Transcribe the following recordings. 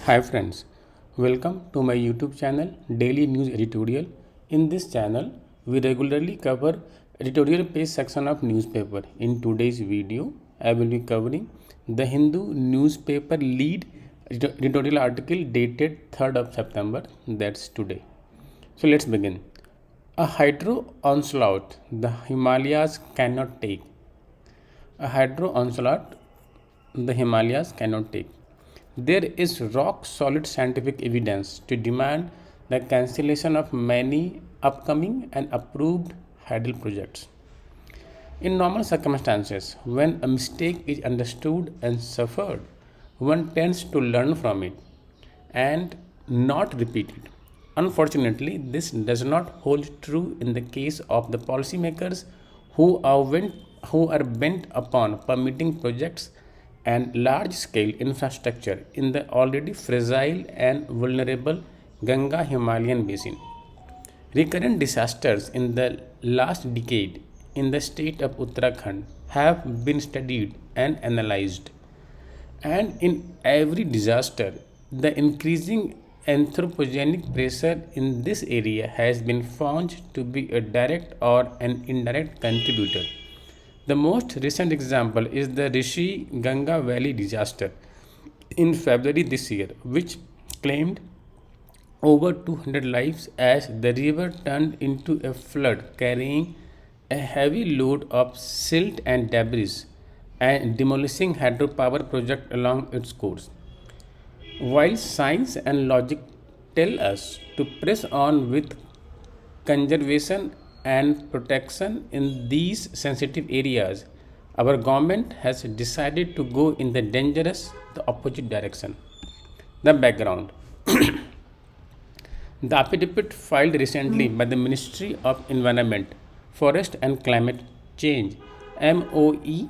Hi friends, welcome to my YouTube channel Daily News Editorial. In this channel, we regularly cover editorial page section of newspaper. In today's video, I will be covering the Hindu newspaper lead editorial article dated 3rd of September, that's today. So let's begin. A hydro onslaught the Himalayas cannot take. A hydro onslaught the Himalayas cannot take. There is rock solid scientific evidence to demand the cancellation of many upcoming and approved hydel projects. In normal circumstances, when a mistake is understood and suffered, one tends to learn from it and not repeat it. Unfortunately, this does not hold true in the case of the policymakers who are bent upon permitting projects and large scale infrastructure in the already fragile and vulnerable Ganga Himalayan basin. Recurrent disasters in the last decade in the state of Uttarakhand have been studied and analyzed. And in every disaster, the increasing anthropogenic pressure in this area has been found to be a direct or an indirect contributor. The most recent example is the Rishi Ganga Valley disaster in February this year, which claimed over 200 lives as the river turned into a flood carrying a heavy load of silt and debris and demolishing hydropower project along its course. While science and logic tell us to press on with conservation and protection in these sensitive areas, our government has decided to go in the opposite direction. The background. The affidavit filed recently by the Ministry of Environment, Forest and Climate Change MOEFCC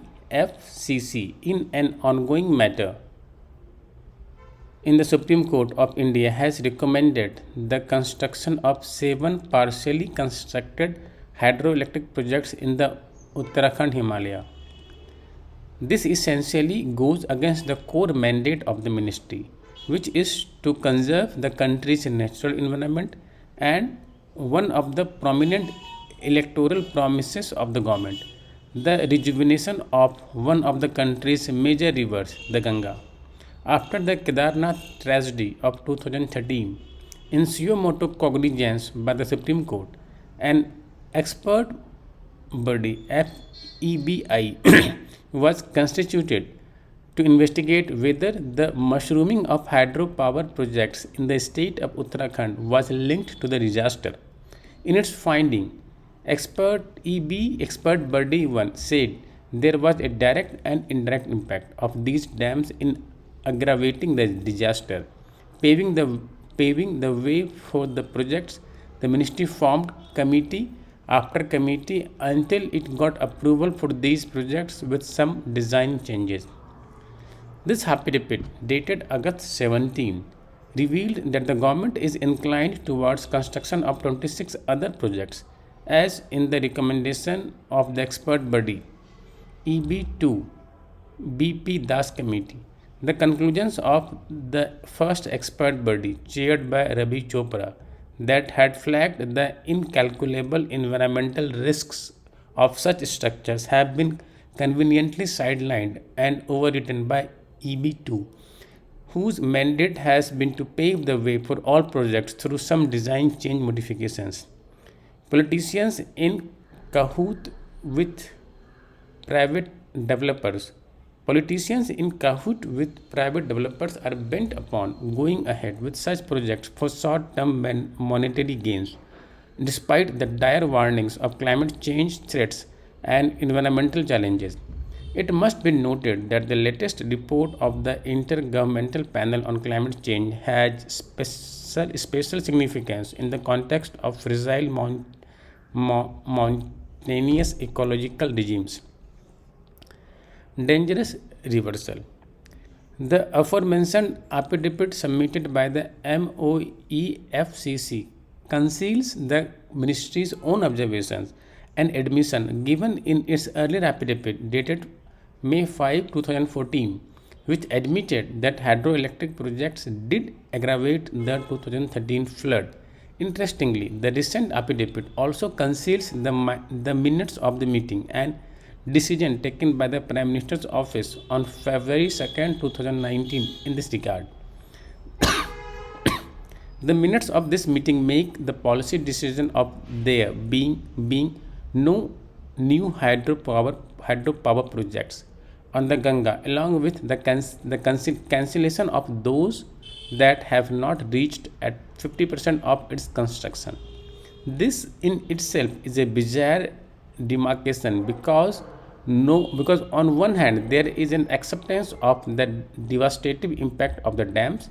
in an ongoing matter in the Supreme Court of India has recommended the construction of 7 partially constructed hydroelectric projects in the Uttarakhand Himalaya. This essentially goes against the core mandate of the ministry, which is to conserve the country's natural environment and one of the prominent electoral promises of the government, the rejuvenation of one of the country's major rivers, the Ganga. After the Kedarnath tragedy of 2013, in suo motu cognizance by the Supreme Court, an expert body FEBI was constituted to investigate whether the mushrooming of hydropower projects in the state of Uttarakhand was linked to the disaster. In its finding, expert body 1 said there was a direct and indirect impact of these dams in aggravating the disaster, paving the way for the projects. The ministry formed committee after committee until it got approval for these projects with some design changes. This affidavit, dated August 17, revealed that the government is inclined towards construction of 26 other projects, as in the recommendation of the expert body EB2 BP Das Committee. The conclusions of the first expert body, chaired by Ravi Chopra, that had flagged the incalculable environmental risks of such structures have been conveniently sidelined and overwritten by EB2, whose mandate has been to pave the way for all projects through some design change modifications. Politicians in cahoot with private developers Politicians in cahoot with private developers are bent upon going ahead with such projects for short-term monetary gains, despite the dire warnings of climate change threats and environmental challenges. It must be noted that the latest report of the Intergovernmental Panel on Climate Change has special significance in the context of fragile mountainous ecological regimes. Dangerous reversal. The aforementioned affidavit submitted by the MOEFCC conceals the ministry's own observations and admission given in its earlier affidavit dated May 5, 2014, which admitted that hydroelectric projects did aggravate the 2013 flood. Interestingly, the recent affidavit also conceals the minutes of the meeting and decision taken by the Prime Minister's office on February 2nd, 2019 in this regard. The minutes of this meeting make the policy decision of there being no new hydropower projects on the Ganga, along with the cancellation of those that have not reached at 50% of its construction. This in itself is a bizarre demarcation because on one hand there is an acceptance of the devastating impact of the dams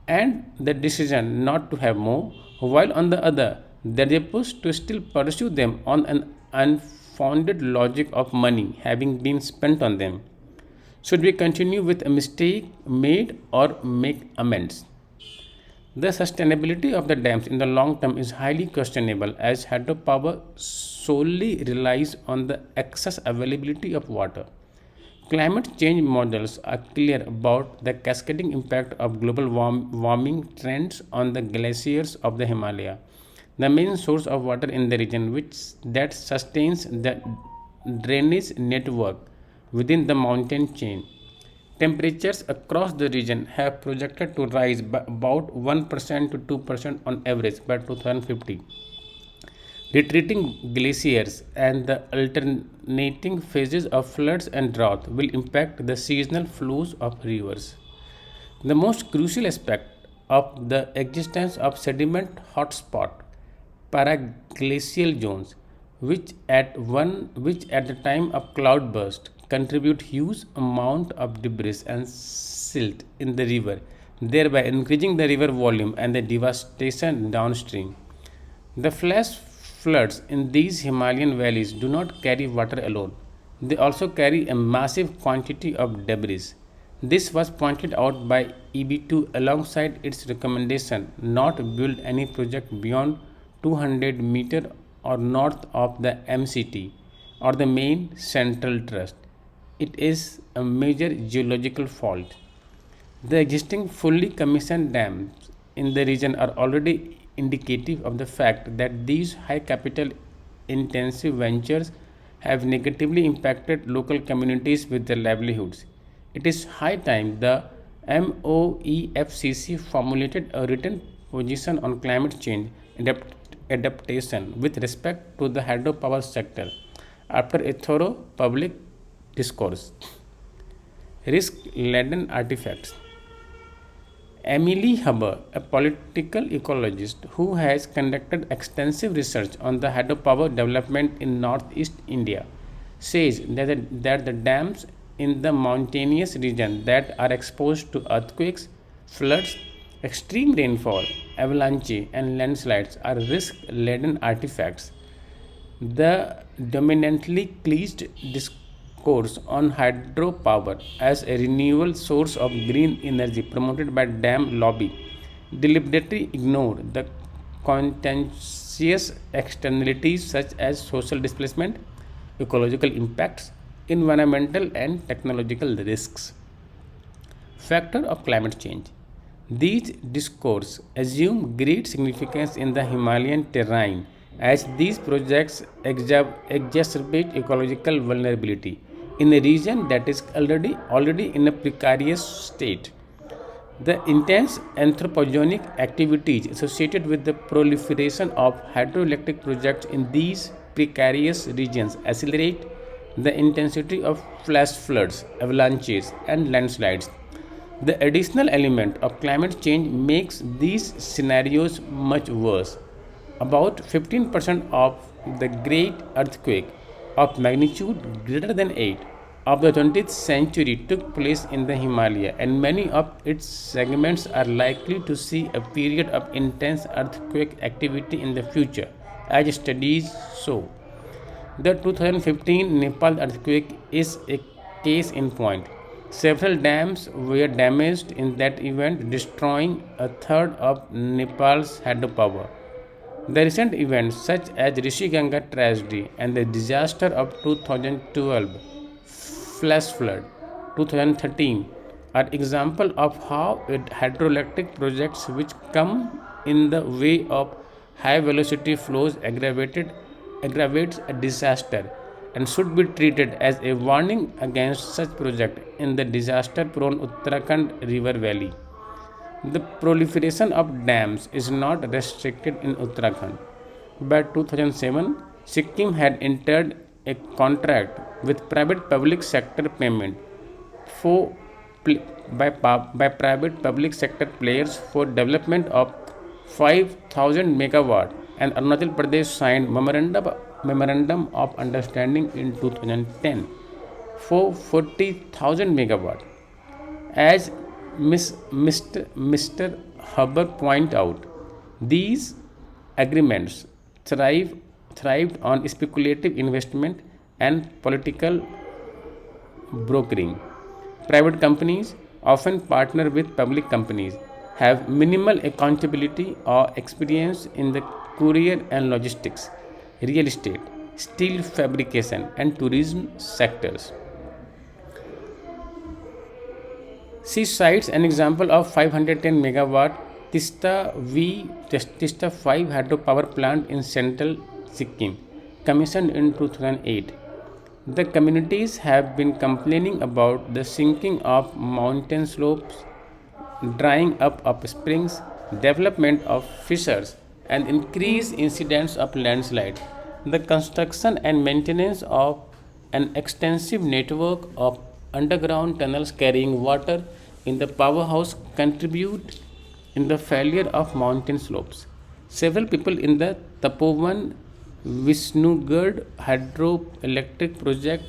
and the decision not to have more, while on the other, there is a push to still pursue them on an unfounded logic of money having been spent on them. Should we continue with a mistake made or make amends? The sustainability of the dams in the long term is highly questionable as hydropower solely relies on the excess availability of water. Climate change models are clear about the cascading impact of global warming trends on the glaciers of the Himalaya, the main source of water in the region that sustains the drainage network within the mountain chain. Temperatures across the region have projected to rise by about 1% to 2% on average by 2050. Retreating glaciers and the alternating phases of floods and drought will impact the seasonal flows of rivers. The most crucial aspect of the existence of sediment hotspot paraglacial zones, which at the time of cloudburst contribute huge amount of debris and silt in the river, thereby increasing the river volume and the devastation downstream. The flash floods in these Himalayan valleys do not carry water alone. They also carry a massive quantity of debris. This was pointed out by EB2 alongside its recommendation not build any project beyond 200 meter or north of the MCT or the main central thrust. It is a major geological fault. The existing fully commissioned dams in the region are already indicative of the fact that these high capital intensive ventures have negatively impacted local communities with their livelihoods. It is high time the MOEFCC formulated a written position on climate change adaptation with respect to the hydropower sector after a thorough public discourse. Risk laden artifacts. Emily Huber, a political ecologist who has conducted extensive research on the hydropower development in northeast India, says that the dams in the mountainous region that are exposed to earthquakes, floods, extreme rainfall, avalanche, and landslides are risk laden artifacts. The dominantly cleaved discourse on hydropower as a renewable source of green energy promoted by dam lobby deliberately ignored the contentious externalities such as social displacement, ecological impacts, environmental and technological risks. Factor of climate change. These discourses assume great significance in the Himalayan terrain as these projects exacerbate ecological vulnerability in a region that is already in a precarious state. The intense anthropogenic activities associated with the proliferation of hydroelectric projects in these precarious regions accelerate the intensity of flash floods, avalanches, and landslides. The additional element of climate change makes these scenarios much worse. About 15% of the great earthquake of magnitude greater than 8 of the 20th century took place in the Himalaya, and many of its segments are likely to see a period of intense earthquake activity in the future, as studies show. The 2015 Nepal earthquake is a case in point. Several dams were damaged in that event, destroying a third of Nepal's hydropower. The recent events such as Rishi Ganga tragedy and the disaster of 2012 flash flood, 2013 are example of how hydroelectric projects which come in the way of high velocity flows aggravates a disaster and should be treated as a warning against such project in the disaster prone Uttarakhand river valley. The proliferation of dams is not restricted in Uttarakhand. By 2007, Sikkim had entered a contract with private public sector payment for by private public sector players for development of 5,000 megawatt, and Arunachal Pradesh signed memorandum of understanding in 2010 for 40,000 megawatt. As Mr. Huber pointed out, these agreements thrived on speculative investment and political brokering. Private companies often partner with public companies, have minimal accountability or experience in the courier and logistics, real estate, steel fabrication, and tourism sectors. She cites an example of 510 megawatt Tista 5 hydropower plant in central Sikkim, commissioned in 2008. The communities have been complaining about the sinking of mountain slopes, drying up of springs, development of fissures, and increased incidents of landslide. The construction and maintenance of an extensive network of underground tunnels carrying water in the powerhouse contribute in the failure of mountain slopes. Several people in the Tapovan Vishnugad hydroelectric project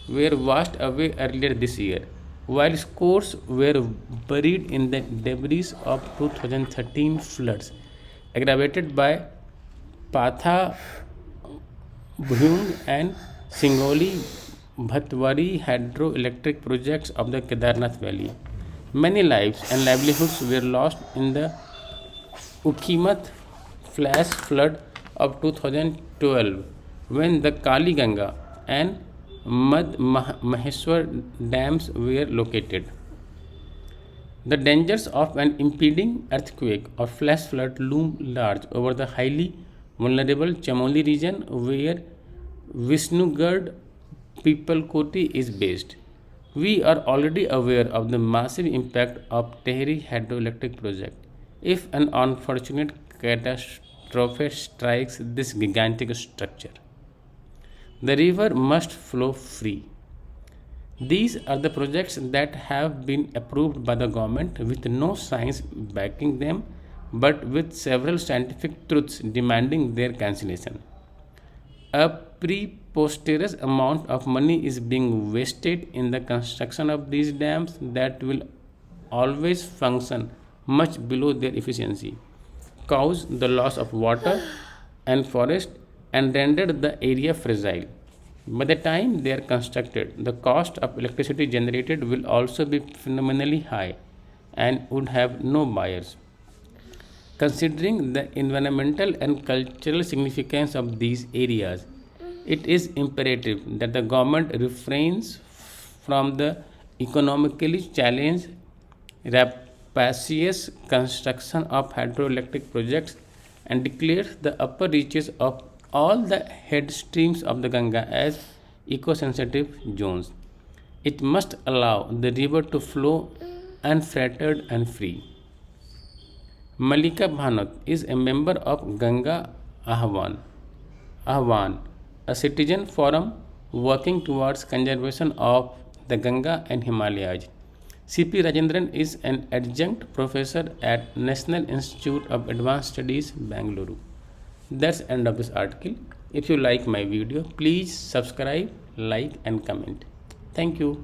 were washed away earlier this year, while scores were buried in the debris of 2013 floods, aggravated by Patha Bhung and Singoli Bhatwari hydroelectric projects of the Kedarnath Valley. Many lives and livelihoods were lost in the Ukhimat flash flood of 2012 when the Kali Ganga and Maheshwar dams were located. The dangers of an impending earthquake or flash flood loom large over the highly vulnerable Chamoli region where Vishnugad Peoplekoti is based. We are already aware of the massive impact of Tehri hydroelectric project. If an unfortunate catastrophe strikes this gigantic structure, the river must flow free. These are the projects that have been approved by the government with no science backing them but with several scientific truths demanding their cancellation. A preposterous amount of money is being wasted in the construction of these dams that will always function much below their efficiency, cause the loss of water and forest, and render the area fragile. By the time they are constructed, the cost of electricity generated will also be phenomenally high and would have no buyers. Considering the environmental and cultural significance of these areas, it is imperative that the government refrains from the economically challenged rapacious construction of hydroelectric projects and declares the upper reaches of all the head streams of the Ganga as eco-sensitive zones. It must allow the river to flow unfettered and free. Malika Bhanot is a member of Ganga Ahwan, a citizen forum working towards conservation of the Ganga and Himalayas. C.P. Rajendran is an adjunct professor at National Institute of Advanced Studies, Bangalore. That's the end of this article. If you like my video, please subscribe, like and comment. Thank you.